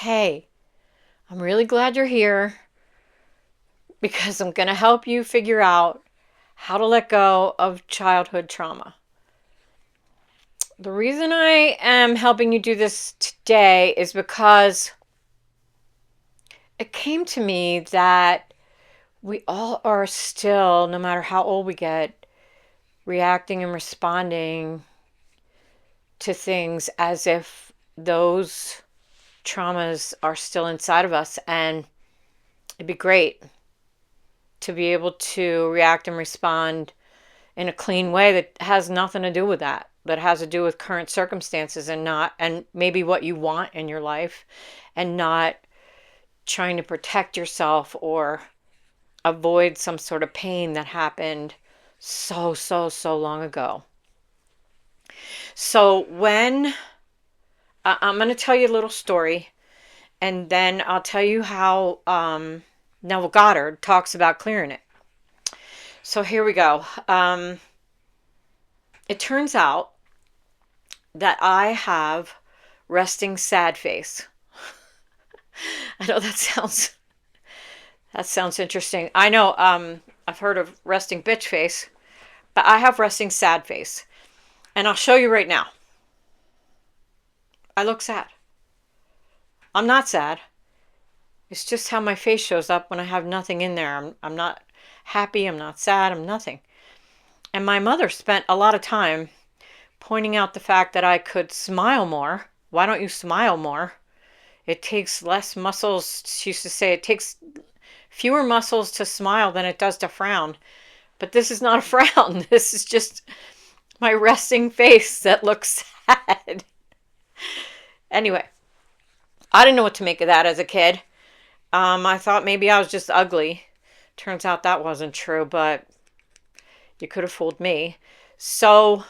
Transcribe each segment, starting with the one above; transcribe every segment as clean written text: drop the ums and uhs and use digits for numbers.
Hey, I'm really glad you're here because I'm going to help you figure out how to let go of childhood trauma. The reason I am helping you do this today is because it came to me that we all are still, no matter how old we get, reacting and responding to things as if those traumas are still inside of us. And it'd be great to be able to react and respond in a clean way that has nothing to do with that has to do with current circumstances and maybe what you want in your life, and not trying to protect yourself or avoid some sort of pain that happened so long ago. So when I'm going to tell you a little story, and then I'll tell you how Neville Goddard talks about clearing it. So here we go. It turns out that I have resting sad face. I know that sounds interesting. I know I've heard of resting bitch face, but I have resting sad face. And I'll show you right now. I look sad. I'm not sad. It's just how my face shows up when I have nothing in there. I'm not happy, I'm not sad, I'm nothing. And my mother spent a lot of time pointing out the fact that I could smile more. Why don't you smile more? It takes less muscles. She used to say it takes fewer muscles to smile than it does to frown. But this is not a frown. This is just my resting face that looks sad. Anyway, I didn't know what to make of that as a kid. I thought maybe I was just ugly. Turns out that wasn't true, but you could have fooled me. So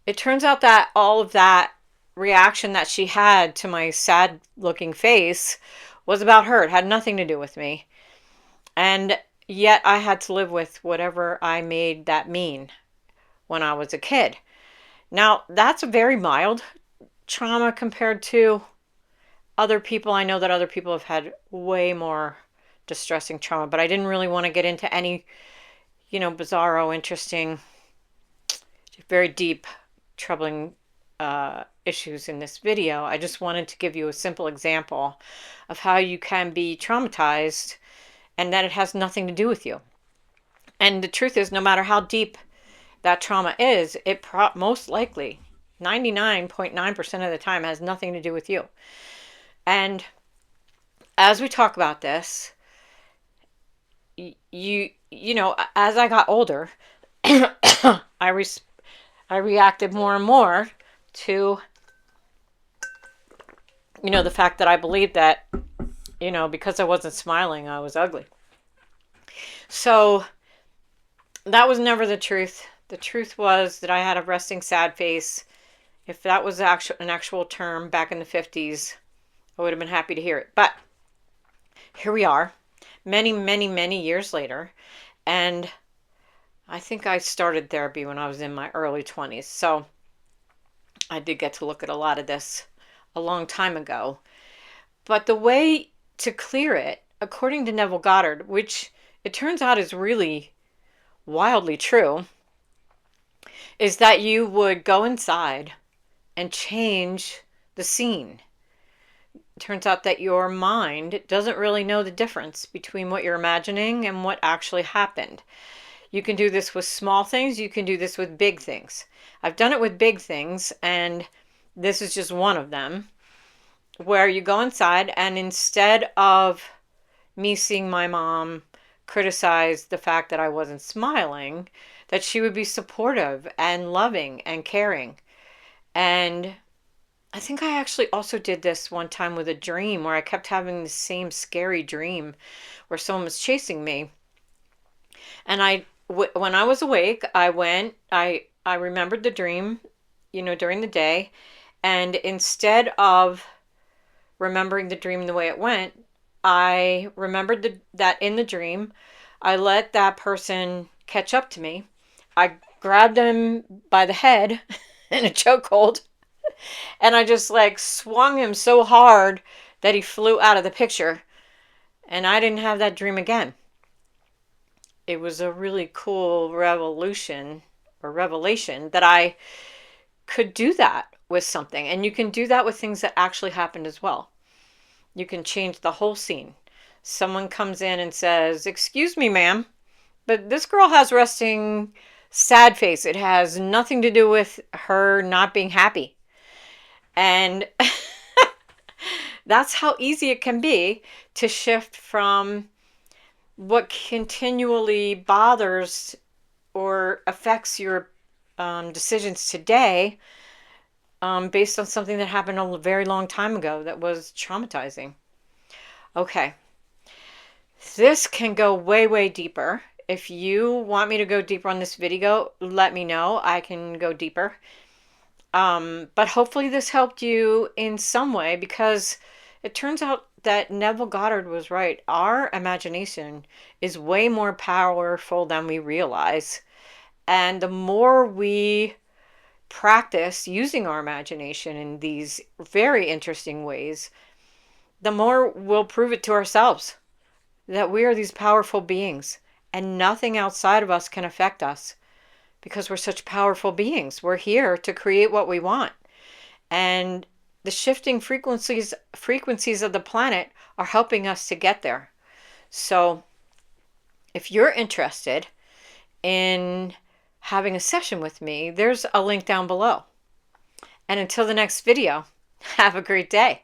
it turns out that all of that reaction that she had to my sad looking face was about her. It had nothing to do with me. And yet I had to live with whatever I made that mean when I was a kid. Now, that's a very mild trauma compared to other people. I know that other people have had way more distressing trauma, but I didn't really want to get into any, bizarro, interesting, very deep, troubling issues in this video. I just wanted to give you a simple example of how you can be traumatized and that it has nothing to do with you. And the truth is, no matter how deep that trauma is, it most likely 99.9% of the time has nothing to do with you. And as we talk about this, as I got older, I reacted more and more to the fact that I believed that because I wasn't smiling, I was ugly. So that was never the truth. The truth was that I had a resting sad face. If that was an actual term back in the 50s, I would have been happy to hear it. But here we are, many years later. And I think I started therapy when I was in my early 20s. So I did get to look at a lot of this a long time ago. But the way to clear it, according to Neville Goddard, which it turns out is really wildly true, is that you would go inside and change the scene. It turns out that your mind doesn't really know the difference between what you're imagining and what actually happened. You can do this with small things. You can do this with big things. I've done it with big things, and this is just one of them, where you go inside and instead of me seeing my mom criticize the fact that I wasn't smiling, that she would be supportive and loving and caring. And I think I actually also did this one time with a dream where I kept having the same scary dream where someone was chasing me. And when I was awake, I remembered the dream, during the day. And instead of remembering the dream the way it went, I remembered that in the dream, I let that person catch up to me. I grabbed him by the head in a chokehold, and I just swung him so hard that he flew out of the picture, and I didn't have that dream again. It was a really cool revelation that I could do that with something. And you can do that with things that actually happened as well. You can change the whole scene. Someone comes in and says, "Excuse me, ma'am, but this girl has resting sad face. It has nothing to do with her not being happy." And that's how easy it can be to shift from what continually bothers or affects your decisions today, based on something that happened a very long time ago that was traumatizing. Okay, this can go way, way deeper. If you want me to go deeper on this video, let me know. I can go deeper. But hopefully this helped you in some way, because it turns out that Neville Goddard was right. Our imagination is way more powerful than we realize. And the more we practice using our imagination in these very interesting ways, the more we'll prove it to ourselves that we are these powerful beings and nothing outside of us can affect us, because we're such powerful beings. We're here to create what we want. And the shifting frequencies of the planet are helping us to get there. So if you're interested in having a session with me, there's a link down below. And until the next video, have a great day.